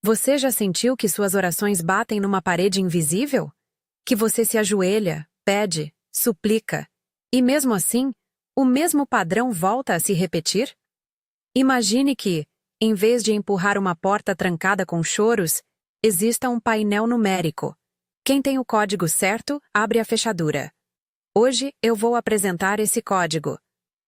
Você já sentiu que suas orações batem numa parede invisível? Que você se ajoelha, pede, suplica, e mesmo assim, o mesmo padrão volta a se repetir? Imagine que, em vez de empurrar uma porta trancada com choros, exista um painel numérico. Quem tem o código certo, abre a fechadura. Hoje eu vou apresentar esse código.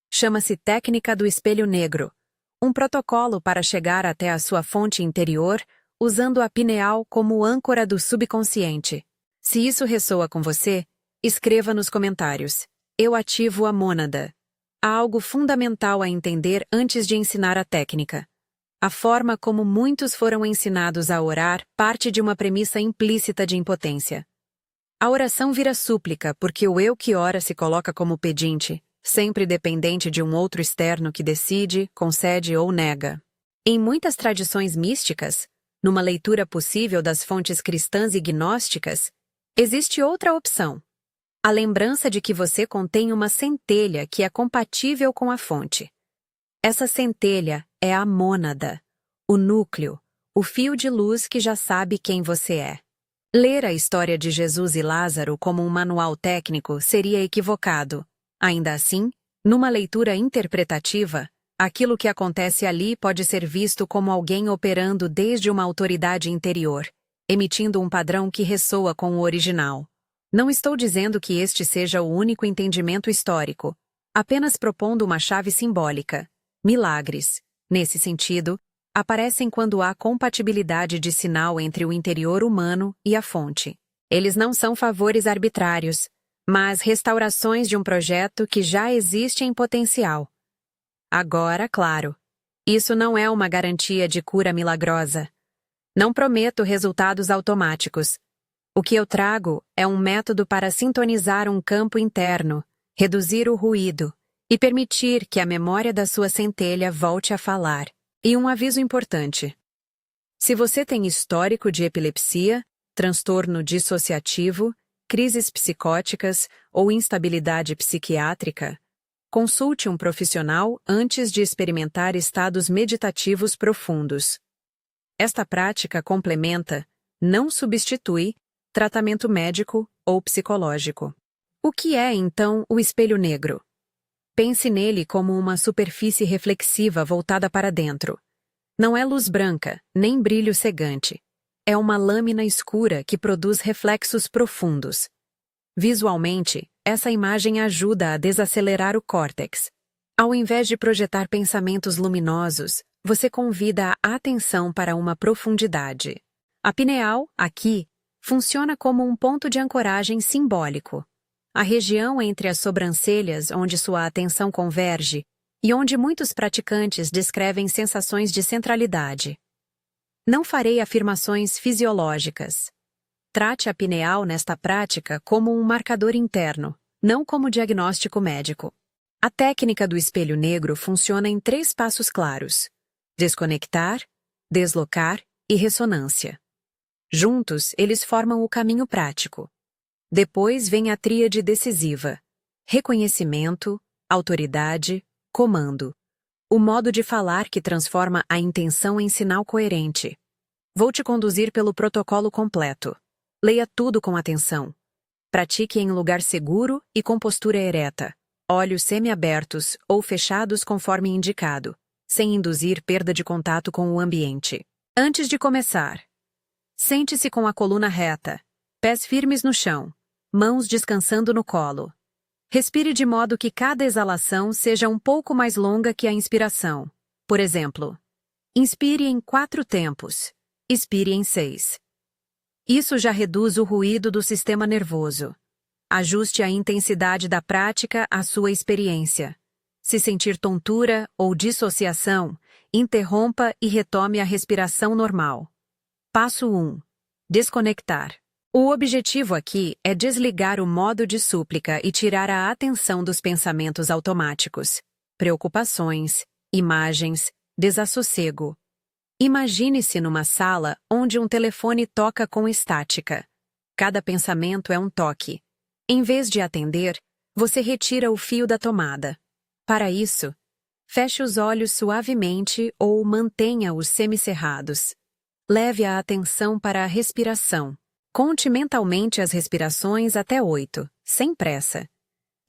Chama-se técnica do espelho negro, um protocolo para chegar até a sua fonte interior, usando a pineal como âncora do subconsciente. Se isso ressoa com você, escreva nos comentários. Eu ativo a mônada. Há algo fundamental a entender antes de ensinar a técnica. A forma como muitos foram ensinados a orar parte de uma premissa implícita de impotência. A oração vira súplica porque o eu que ora se coloca como pedinte, sempre dependente de um outro externo que decide, concede ou nega. Em muitas tradições místicas, numa leitura possível das fontes cristãs e gnósticas, existe outra opção. A lembrança de que você contém uma centelha que é compatível com a fonte. Essa centelha é a mônada, o núcleo, o fio de luz que já sabe quem você é. Ler a história de Jesus e Lázaro como um manual técnico seria equivocado. Ainda assim, numa leitura interpretativa, aquilo que acontece ali pode ser visto como alguém operando desde uma autoridade interior, emitindo um padrão que ressoa com o original. Não estou dizendo que este seja o único entendimento histórico, apenas propondo uma chave simbólica. Milagres, nesse sentido, aparecem quando há compatibilidade de sinal entre o interior humano e a fonte. Eles não são favores arbitrários, mas restaurações de um projeto que já existe em potencial. Agora, claro, isso não é uma garantia de cura milagrosa. Não prometo resultados automáticos. O que eu trago é um método para sintonizar um campo interno, reduzir o ruído e permitir que a memória da sua centelha volte a falar. E um aviso importante. Se você tem histórico de epilepsia, transtorno dissociativo, crises psicóticas ou instabilidade psiquiátrica, consulte um profissional antes de experimentar estados meditativos profundos. Esta prática complementa, não substitui, tratamento médico ou psicológico. O que é, então, o espelho negro? Pense nele como uma superfície reflexiva voltada para dentro. Não é luz branca, nem brilho cegante. É uma lâmina escura que produz reflexos profundos. Visualmente, essa imagem ajuda a desacelerar o córtex. Ao invés de projetar pensamentos luminosos, você convida a atenção para uma profundidade. A pineal, aqui, funciona como um ponto de ancoragem simbólico. A região entre as sobrancelhas onde sua atenção converge e onde muitos praticantes descrevem sensações de centralidade. Não farei afirmações fisiológicas. Trate a pineal nesta prática como um marcador interno, não como diagnóstico médico. A técnica do espelho negro funciona em 3 passos claros: desconectar, deslocar e ressonância. Juntos, eles formam o caminho prático. Depois vem a tríade decisiva: reconhecimento, autoridade, comando. O modo de falar que transforma a intenção em sinal coerente. Vou te conduzir pelo protocolo completo. Leia tudo com atenção. Pratique em lugar seguro e com postura ereta, olhos semiabertos ou fechados conforme indicado, sem induzir perda de contato com o ambiente. Antes de começar, sente-se com a coluna reta, pés firmes no chão, mãos descansando no colo. Respire de modo que cada exalação seja um pouco mais longa que a inspiração. Por exemplo, inspire em 4 tempos, expire em 6. Isso já reduz o ruído do sistema nervoso. Ajuste a intensidade da prática à sua experiência. Se sentir tontura ou dissociação, interrompa e retome a respiração normal. Passo 1. Desconectar. O objetivo aqui é desligar o modo de súplica e tirar a atenção dos pensamentos automáticos, preocupações, imagens, desassossego. Imagine-se numa sala onde um telefone toca com estática. Cada pensamento é um toque. Em vez de atender, você retira o fio da tomada. Para isso, feche os olhos suavemente ou mantenha-os semicerrados. Leve a atenção para a respiração. Conte mentalmente as respirações até 8, sem pressa.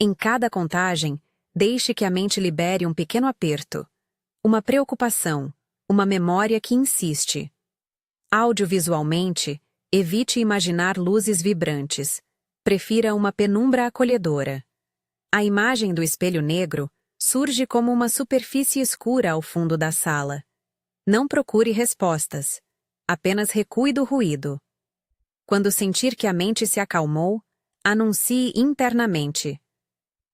Em cada contagem, deixe que a mente libere um pequeno aperto, uma preocupação, uma memória que insiste. Audiovisualmente, evite imaginar luzes vibrantes. Prefira uma penumbra acolhedora. A imagem do espelho negro surge como uma superfície escura ao fundo da sala. Não procure respostas. Apenas recue do ruído. Quando sentir que a mente se acalmou, anuncie internamente: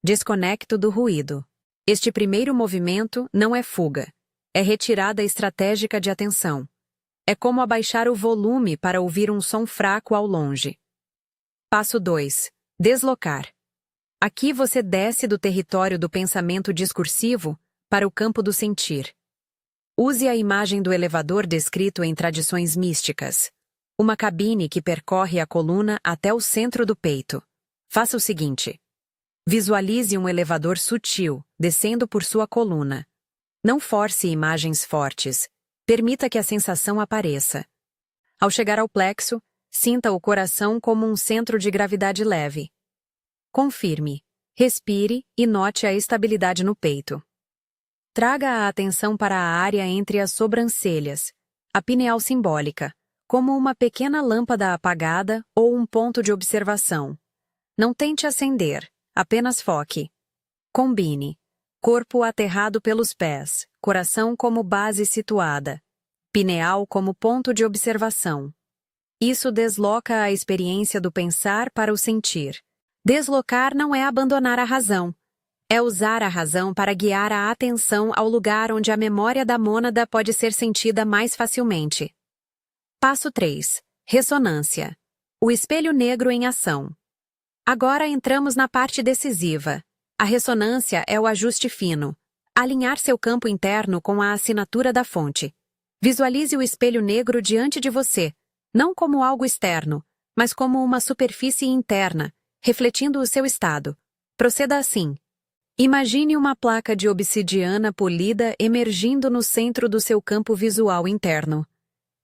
desconecto do ruído. Este primeiro movimento não é fuga. É retirada estratégica de atenção. É como abaixar o volume para ouvir um som fraco ao longe. Passo 2. Deslocar. Aqui você desce do território do pensamento discursivo para o campo do sentir. Use a imagem do elevador descrito em tradições místicas. Uma cabine que percorre a coluna até o centro do peito. Faça o seguinte. Visualize um elevador sutil, descendo por sua coluna. Não force imagens fortes. Permita que a sensação apareça. Ao chegar ao plexo, sinta o coração como um centro de gravidade leve. Confirme, respire e note a estabilidade no peito. Traga a atenção para a área entre as sobrancelhas, a pineal simbólica, como uma pequena lâmpada apagada ou um ponto de observação. Não tente acender, apenas foque. Combine. Corpo aterrado pelos pés, coração como base situada, pineal como ponto de observação. Isso desloca a experiência do pensar para o sentir. Deslocar não é abandonar a razão. É usar a razão para guiar a atenção ao lugar onde a memória da mônada pode ser sentida mais facilmente. Passo 3. Ressonância. O espelho negro em ação. Agora entramos na parte decisiva. A ressonância é o ajuste fino. Alinhar seu campo interno com a assinatura da fonte. Visualize o espelho negro diante de você, não como algo externo, mas como uma superfície interna, refletindo o seu estado. Proceda assim. Imagine uma placa de obsidiana polida emergindo no centro do seu campo visual interno.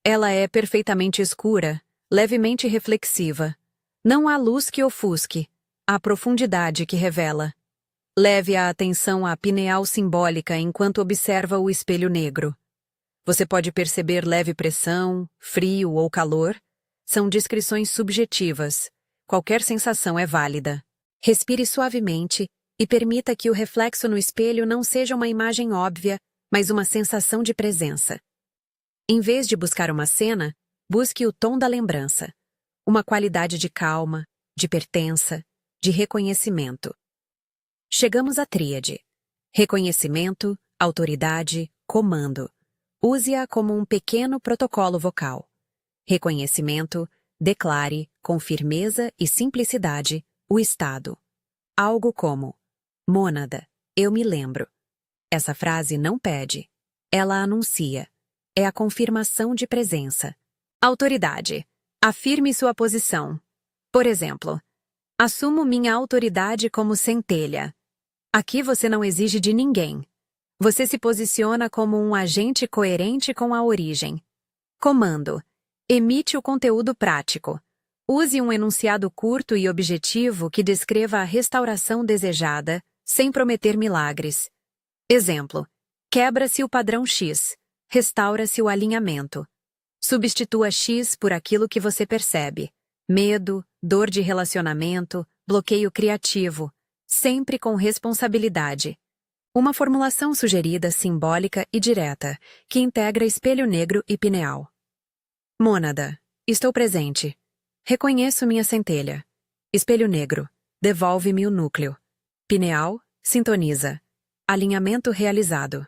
Ela é perfeitamente escura, levemente reflexiva. Não há luz que ofusque, há profundidade que revela. Leve a atenção à pineal simbólica enquanto observa o espelho negro. Você pode perceber leve pressão, frio ou calor. São descrições subjetivas. Qualquer sensação é válida. Respire suavemente e permita que o reflexo no espelho não seja uma imagem óbvia, mas uma sensação de presença. Em vez de buscar uma cena, busque o tom da lembrança. Uma qualidade de calma, de pertença, de reconhecimento. Chegamos à tríade. Reconhecimento, autoridade, comando. Use-a como um pequeno protocolo vocal. Reconhecimento, declare, com firmeza e simplicidade, o estado. Algo como: mônada, eu me lembro. Essa frase não pede. Ela anuncia. É a confirmação de presença. Autoridade. Afirme sua posição. Por exemplo, assumo minha autoridade como centelha. Aqui você não exige de ninguém. Você se posiciona como um agente coerente com a origem. Comando. Emite o conteúdo prático. Use um enunciado curto e objetivo que descreva a restauração desejada, sem prometer milagres. Exemplo: quebra-se o padrão X, restaura-se o alinhamento. Substitua X por aquilo que você percebe. Medo, dor de relacionamento, bloqueio criativo. Sempre com responsabilidade. Uma formulação sugerida, simbólica e direta, que integra espelho negro e pineal. Mônada. Estou presente. Reconheço minha centelha. Espelho negro. Devolve-me o núcleo. Pineal. Sintoniza. Alinhamento realizado.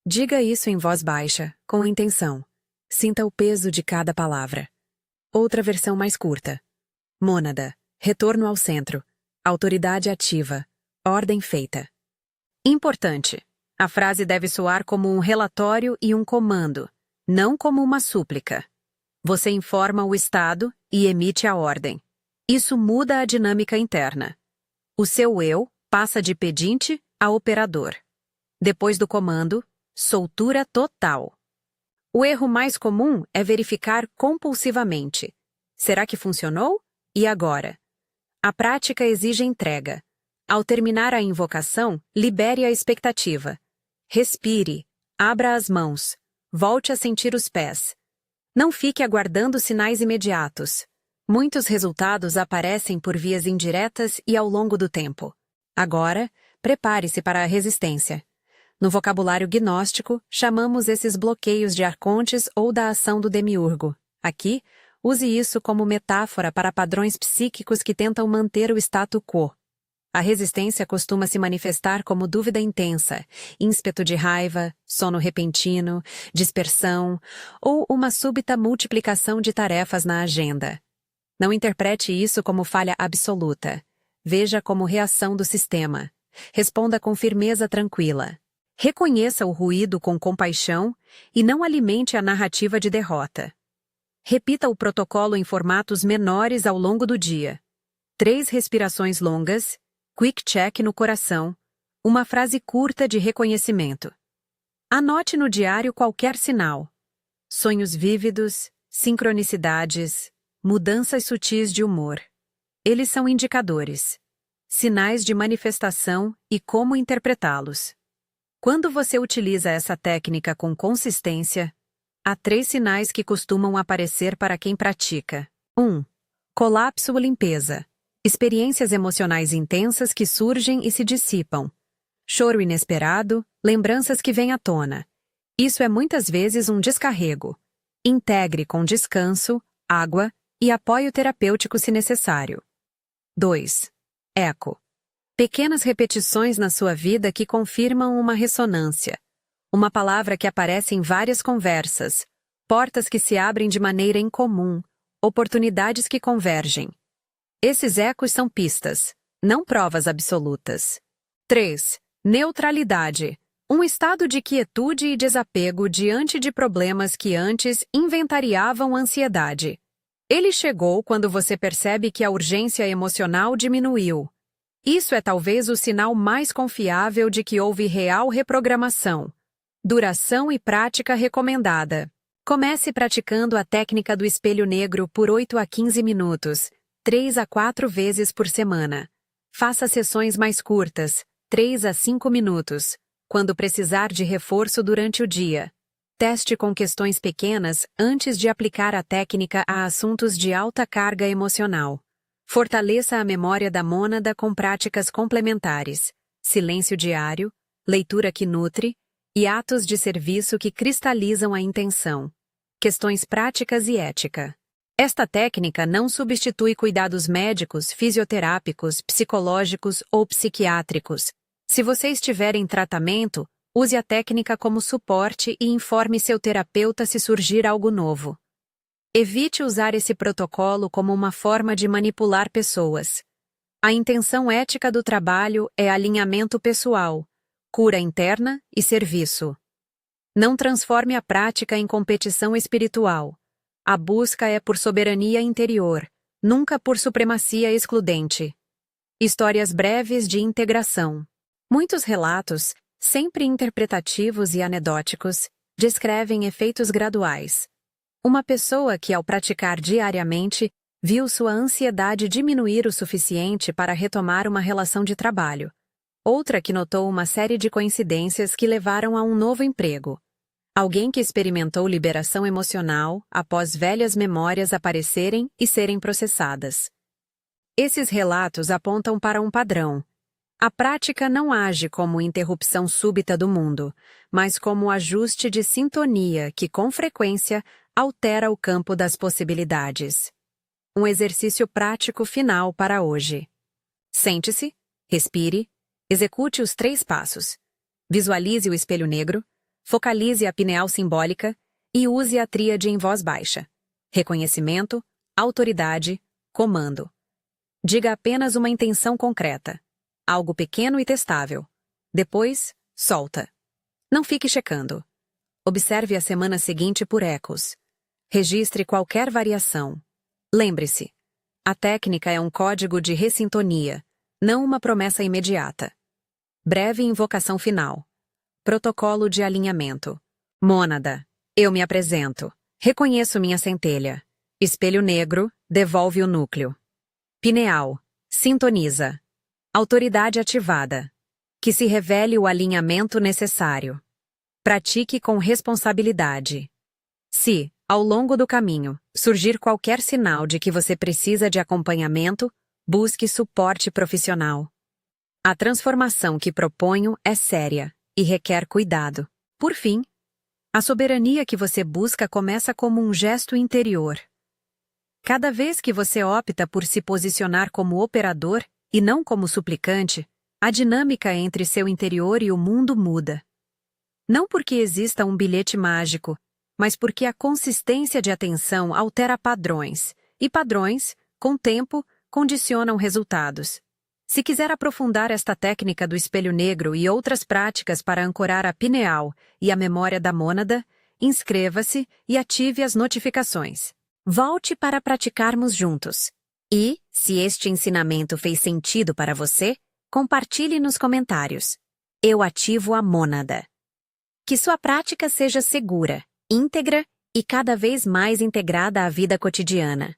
Diga isso em voz baixa, com intenção. Sinta o peso de cada palavra. Outra versão mais curta. Mônada. Retorno ao centro. Autoridade ativa. Ordem feita. Importante. A frase deve soar como um relatório e um comando, não como uma súplica. Você informa o estado e emite a ordem. Isso muda a dinâmica interna. O seu eu passa de pedinte a operador. Depois do comando, soltura total. O erro mais comum é verificar compulsivamente. Será que funcionou? E agora? A prática exige entrega. Ao terminar a invocação, libere a expectativa. Respire, abra as mãos, volte a sentir os pés. Não fique aguardando sinais imediatos. Muitos resultados aparecem por vias indiretas e ao longo do tempo. Agora, prepare-se para a resistência. No vocabulário gnóstico, chamamos esses bloqueios de arcontes ou da ação do demiurgo. Aqui, use isso como metáfora para padrões psíquicos que tentam manter o status quo. A resistência costuma se manifestar como dúvida intensa, ímpeto de raiva, sono repentino, dispersão ou uma súbita multiplicação de tarefas na agenda. Não interprete isso como falha absoluta. Veja como reação do sistema. Responda com firmeza tranquila. Reconheça o ruído com compaixão e não alimente a narrativa de derrota. Repita o protocolo em formatos menores ao longo do dia. 3 respirações longas, quick check no coração, uma frase curta de reconhecimento. Anote no diário qualquer sinal. Sonhos vívidos, sincronicidades, mudanças sutis de humor. Eles são indicadores, sinais de manifestação e como interpretá-los. Quando você utiliza essa técnica com consistência, há 3 sinais que costumam aparecer para quem pratica. 1. Colapso ou limpeza. Experiências emocionais intensas que surgem e se dissipam. Choro inesperado, lembranças que vêm à tona. Isso é muitas vezes um descarrego. Integre com descanso, água e apoio terapêutico se necessário. 2. Eco. Pequenas repetições na sua vida que confirmam uma ressonância. Uma palavra que aparece em várias conversas, portas que se abrem de maneira incomum, oportunidades que convergem. Esses ecos são pistas, não provas absolutas. 3. Neutralidade. Um estado de quietude e desapego diante de problemas que antes inventariavam ansiedade. Ele chegou quando você percebe que a urgência emocional diminuiu. Isso é talvez o sinal mais confiável de que houve real reprogramação. Duração e prática recomendada. Comece praticando a técnica do espelho negro por 8 a 15 minutos, 3 a 4 vezes por semana. Faça sessões mais curtas, 3 a 5 minutos, quando precisar de reforço durante o dia. Teste com questões pequenas antes de aplicar a técnica a assuntos de alta carga emocional. Fortaleça a memória da mônada com práticas complementares, silêncio diário, leitura que nutre e atos de serviço que cristalizam a intenção. Questões práticas e ética. Esta técnica não substitui cuidados médicos, fisioterápicos, psicológicos ou psiquiátricos. Se você estiver em tratamento, use a técnica como suporte e informe seu terapeuta se surgir algo novo. Evite usar esse protocolo como uma forma de manipular pessoas. A intenção ética do trabalho é alinhamento pessoal, cura interna e serviço. Não transforme a prática em competição espiritual. A busca é por soberania interior, nunca por supremacia excludente. Histórias breves de integração. Muitos relatos, sempre interpretativos e anedóticos, descrevem efeitos graduais. Uma pessoa que, ao praticar diariamente, viu sua ansiedade diminuir o suficiente para retomar uma relação de trabalho. Outra que notou uma série de coincidências que levaram a um novo emprego. Alguém que experimentou liberação emocional após velhas memórias aparecerem e serem processadas. Esses relatos apontam para um padrão. A prática não age como interrupção súbita do mundo, mas como ajuste de sintonia que, com frequência, altera o campo das possibilidades. Um exercício prático final para hoje. Sente-se, respire, execute os 3 passos. Visualize o espelho negro, focalize a pineal simbólica e use a tríade em voz baixa. Reconhecimento, autoridade, comando. Diga apenas uma intenção concreta. Algo pequeno e testável. Depois, solta. Não fique checando. Observe a semana seguinte por ecos. Registre qualquer variação. Lembre-se, a técnica é um código de ressintonia, não uma promessa imediata. Breve invocação final. Protocolo de alinhamento. Mônada. Eu me apresento. Reconheço minha centelha. Espelho negro, devolve o núcleo. Pineal. Sintoniza. Autoridade ativada. Que se revele o alinhamento necessário. Pratique com responsabilidade. Se, ao longo do caminho, surgir qualquer sinal de que você precisa de acompanhamento, busque suporte profissional. A transformação que proponho é séria e requer cuidado. Por fim, a soberania que você busca começa como um gesto interior. Cada vez que você opta por se posicionar como operador e não como suplicante, a dinâmica entre seu interior e o mundo muda. Não porque exista um bilhete mágico, mas porque a consistência de atenção altera padrões, e padrões, com o tempo, condicionam resultados. Se quiser aprofundar esta técnica do espelho negro e outras práticas para ancorar a pineal e a memória da mônada, inscreva-se e ative as notificações. Volte para praticarmos juntos. E, se este ensinamento fez sentido para você, compartilhe nos comentários. Eu ativo a mônada. Que sua prática seja segura, íntegra e cada vez mais integrada à vida cotidiana.